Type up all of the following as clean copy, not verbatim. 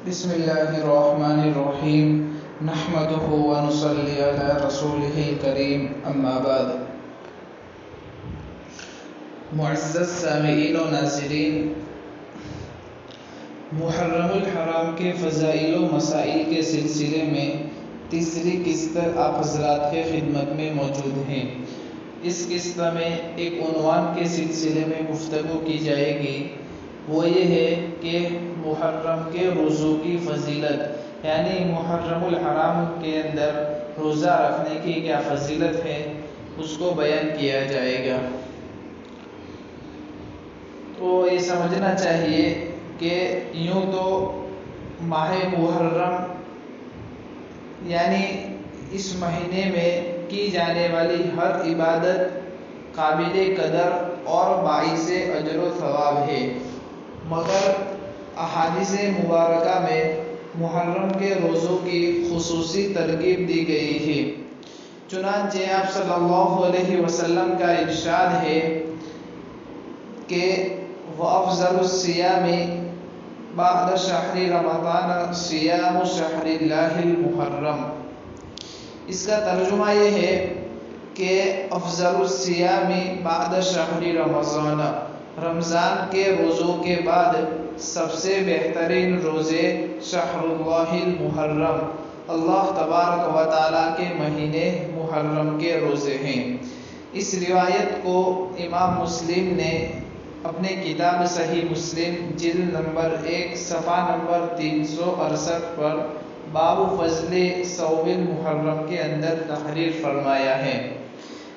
بسم اللہ الرحمن الرحیم نحمده ونصلی علی رسوله الکریم اما بعد۔ معزز سامعین و ناظرین، محرم الحرام کے فضائل و مسائل کے سلسلے میں تیسری قسط آپ حضرات کے خدمت میں موجود ہیں۔ اس قسط میں ایک عنوان کے سلسلے میں گفتگو کی جائے گی، وہ یہ ہے کہ محرم کے روزوں کی فضیلت، یعنی محرم الحرام کے اندر روزہ رکھنے کی کیا فضیلت ہے، اس کو بیان کیا جائے گا۔ تو یہ سمجھنا چاہیے کہ یوں تو ماہ محرم یعنی اس مہینے میں کی جانے والی ہر عبادت قابل قدر اور باعث اجر و ثواب ہے، مگر احادیث مبارکہ میں محرم کے روزوں کی خصوصی ترغیب دی گئی ہے۔ چنانچہ آپ صلی اللہ علیہ وسلم کا ارشاد ہے کہ وَأَفْضَلُ الصِّيَامِ بَعْدَ شَهْرِ رَمَضَانَ صِيَامُ شَهْرِ اللَّهِ الْمُحَرَّمِ۔ اس کا ترجمہ یہ ہے کہ افضل الصیام بعد شہر رمضان، رمضان کے روزوں کے بعد سب سے بہترین روزے شہر اللہ المحرم، اللہ تبارک و تعالیٰ کے مہینے محرم کے روزے ہیں۔ اس روایت کو امام مسلم نے اپنے کتاب صحیح مسلم جلد نمبر 1 صفحہ نمبر 368 پر باب فضل صوم المحرم کے اندر تحریر فرمایا ہے۔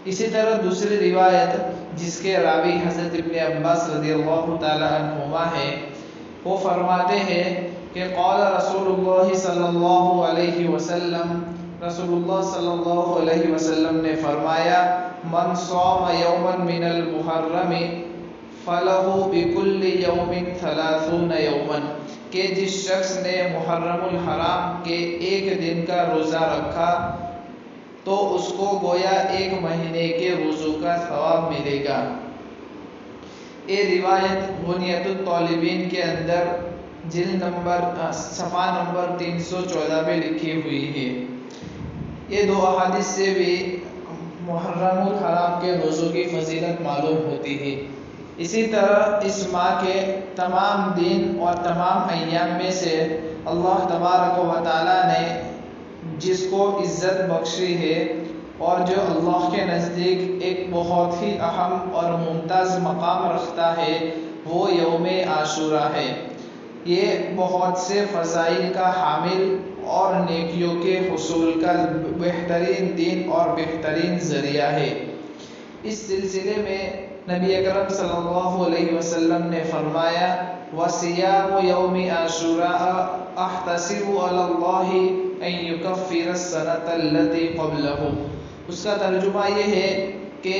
اسی طرح دوسری روایت جس کے راوی حضرت ابن عباس رضی اللہ تعالی عنہما ہے، وہ فرماتے ہیں کہ قال رسول اللہ صلی اللہ علیہ وسلم، رسول اللہ صلی اللہ علیہ وسلم نے فرمایا من صام یوما من المحرم فلہ بکل یوم 30 یوما، کہ جس شخص نے محرم الحرام کے ایک دن کا روزہ رکھا تو اس کو گویا ایک مہینے کے روزوں کا ثواب ملے گا۔ یہ روایت غنیۃ الطالبین کے اندر جلد نمبر صفحہ نمبر 314 میں لکھی ہوئی ہے۔ یہ دو احادیث سے بھی محرم الحرام کے روزوں کی فضیلت معلوم ہوتی ہے۔ اسی طرح اس ماہ کے تمام دن اور تمام ایام میں سے اللہ تبارک و تعالیٰ نے جس کو عزت بخشی ہے اور جو اللہ کے نزدیک ایک بہت ہی اہم اور ممتاز مقام رکھتا ہے، وہ یوم عاشوراء ہے۔ یہ بہت سے فضائل کا حامل اور نیکیوں کے حصول کا بہترین دن اور بہترین ذریعہ ہے۔ اس سلسلے میں نبی اکرم صلی اللہ علیہ وسلم نے فرمایا وَصِيَامُ يَوْمِ عَاشُورَاءَ أَحْتَسِبُ عَلَى اللَّهِ أَن يُكَفِّرَ السَّنَةَ الَّتِي قَبْلَهُ۔ اس کا ترجمہ یہ ہے کہ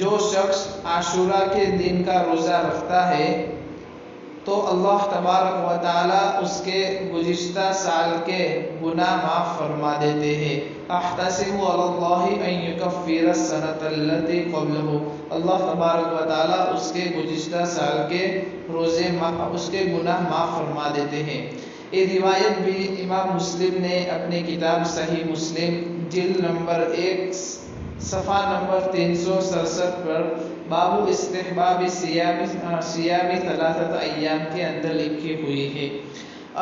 جو شخص عاشوراء کے دن کا روزہ رکھتا ہے تو اللہ تبارک و تعالیٰ اس کے گزشتہ سال کے گناہ معاف فرما دیتے ہیں۔ احتسب علی اللہ ان یکفر السنۃ التی قبلہ، اللہ تبارک و تعالیٰ اس کے گزشتہ سال کے روزے اس کے گناہ معاف فرما دیتے ہیں۔ یہ روایت بھی امام مسلم نے اپنی کتاب صحیح مسلم جلد نمبر 1 صفحہ نمبر 367 پر باب استحباب صیام 3 ایام کے اندر لکھی ہوئی ہے۔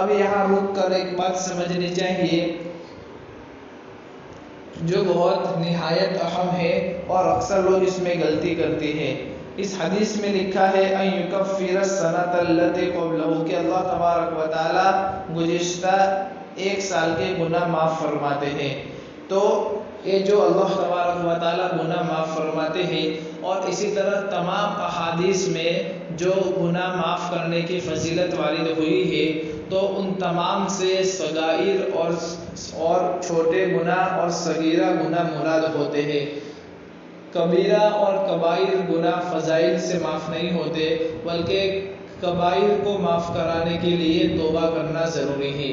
اب یہاں رک کر ایک بات سمجھنی چاہیے جو بہت نہایت اہم ہے اور اکثر لوگ اس میں غلطی کرتے ہیں۔ اس حدیث میں لکھا ہے ان یکفر السنۃ التی قبلہ، کہ اللہ تبارک و تعالیٰ گزشتہ ایک سال کے گناہ معاف فرماتے ہیں۔ تو یہ جو اللہ تبارک و تعالیٰ گناہ معاف فرماتے ہیں، اور اسی طرح تمام احادیث میں جو گناہ معاف کرنے کی فضیلت وارد ہوئی ہے، تو ان تمام سے صغائر اور چھوٹے گناہ اور صغیرہ گناہ مراد ہوتے ہیں۔ کبیرہ اور کبائر گناہ فضائل سے معاف نہیں ہوتے، بلکہ کبائر کو معاف کرانے کے لیے توبہ کرنا ضروری ہے۔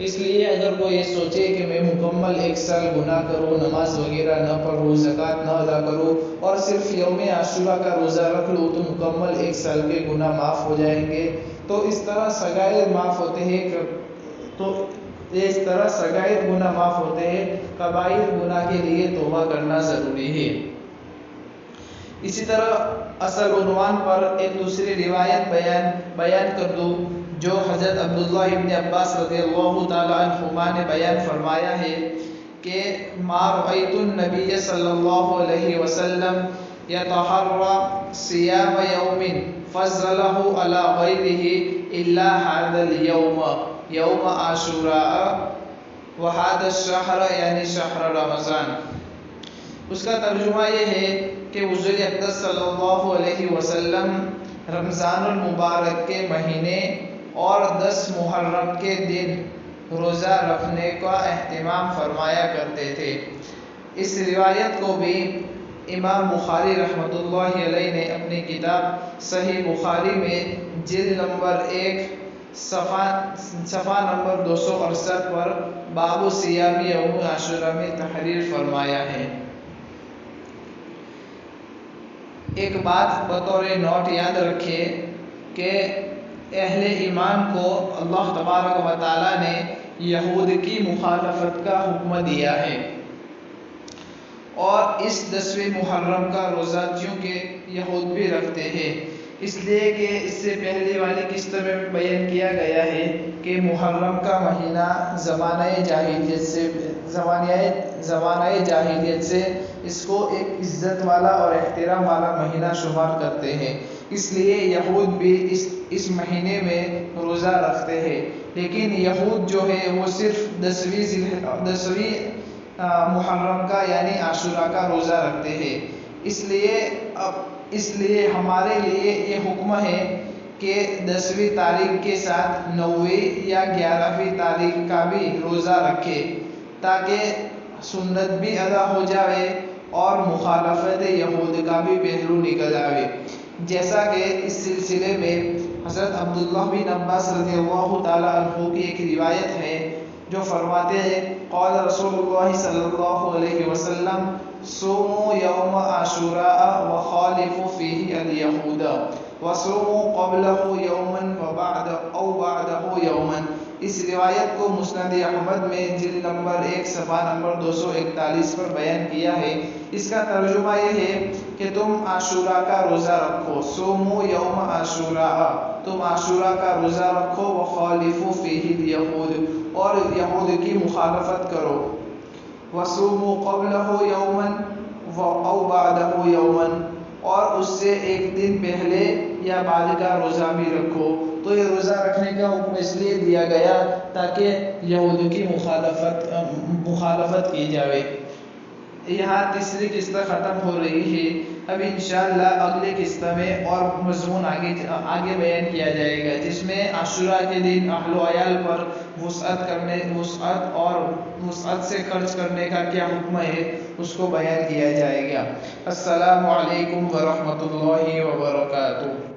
اس لیے اگر کوئی یہ سوچے کہ میں مکمل ایک سال گناہ کروں، نماز وغیرہ نہ پڑھوں، زکوٰۃ نہ ادا کروں اور صرف یوم عاشوراء کا روزہ رکھ لوں تو مکمل ایک سال کے گناہ معاف ہو جائیں گے، تو اس طرح صغائر معاف ہوتے ہیں، تو اس طرح صغائر گناہ معاف ہوتے ہیں، کبائر گناہ کے لیے توبہ کرنا ضروری ہے۔ اسی طرح اصل عنوان پر ایک دوسری روایت بیان کر دوں جو حضرت عبداللہ ابن عباس رضی اللہ تعالیٰ عنہما نے بیان فرمایا ہے کہ ما رأیت النبی صلی اللہ علیہ وسلم یتحرى صیام یوم فضلہ علی غیرہ الا هذا اليوم یوم عاشوراء وهذا الشہر یعنی شہر رمضان۔ اس کا ترجمہ یہ ہے کہ حضور اقدس صلی اللہ علیہ وسلم رمضان المبارک کے مہینے اور 10 محرم کے دن روزہ رکھنے کا اہتمام فرمایا کرتے تھے۔ اس روایت کو بھی امام بخاری رحمۃ اللہ علیہ نے اپنی کتاب صحیح بخاری میں جلد نمبر 1 صفحہ نمبر 268 پر باب صیام یوم عاشوراء میں تحریر فرمایا ہے۔ ایک بات بطور نوٹ یاد رکھے کہ اہل ایمان کو اللہ تبارک و تعالیٰ نے یہود کی مخالفت کا حکم دیا ہے، اور اس 10ویں محرم کا روزہ چونکہ یہود بھی رکھتے ہیں، اس لیے کہ اس سے پہلے والی قسط میں بیان کیا گیا ہے کہ محرم کا مہینہ زمانہ جاہلیت سے اس کو ایک عزت والا اور احترام والا مہینہ شمار کرتے ہیں، اس لیے یہود بھی اس مہینے میں روزہ رکھتے ہیں، لیکن یہود جو ہے وہ صرف 10ویں محرم کا یعنی عاشوراء کا روزہ رکھتے ہیں۔ اس لیے ہمارے لیے یہ حکم ہے کہ 10ویں تاریخ کے ساتھ 9ویں یا 11ویں تاریخ کا بھی روزہ رکھے تاکہ سنت بھی ادا ہو جائے اور مخالفت یہود کا بھی پہلو نکل آئے۔ جیسا کہ اس سلسلے میں حضرت عبداللہ بن عباس رضی اللہ تعالیٰ عنہ کی ایک روایت ہے جو فرماتے ہیں قال رسول اللہ صلی اللہ علیہ وسلم صوموا یوم عاشوراء وخالفوا فیہ الیہود وصوموا قبلہ یوما بعدہ یوما۔ اس روایت کو مسند احمد میں جلد نمبر 1 صفحہ نمبر 241 پر بیان کیا ہے۔ اس کا ترجمہ یہ ہے کہ تم عاشوراء کا روزہ رکھو، صوموا یوم عاشوراء، تم عاشوراء کا روزہ رکھو، وخالفوا فیہ الیہود، اور یہود کی مخالفت کرو، وصوموا قبلہ یوما او بعدہ یوما، اور اس سے ایک دن پہلے یا بعد کا روزہ بھی رکھو۔ تو یہ روزہ رکھنے کا حکم اس لیے دیا گیا تاکہ یہود کی مخالفت کی جائے۔ یہاں تیسری قسط ختم ہو رہی ہے، اب انشاءاللہ اگلے قسط میں اور مضمون آگے بیان کیا جائے گا، جس میں عاشوراء کے دن اہل و عیال پر وسعت سے خرچ کرنے کا کیا حکم ہے اس کو بیان کیا جائے گا۔ السلام علیکم ورحمۃ اللہ وبرکاتہ۔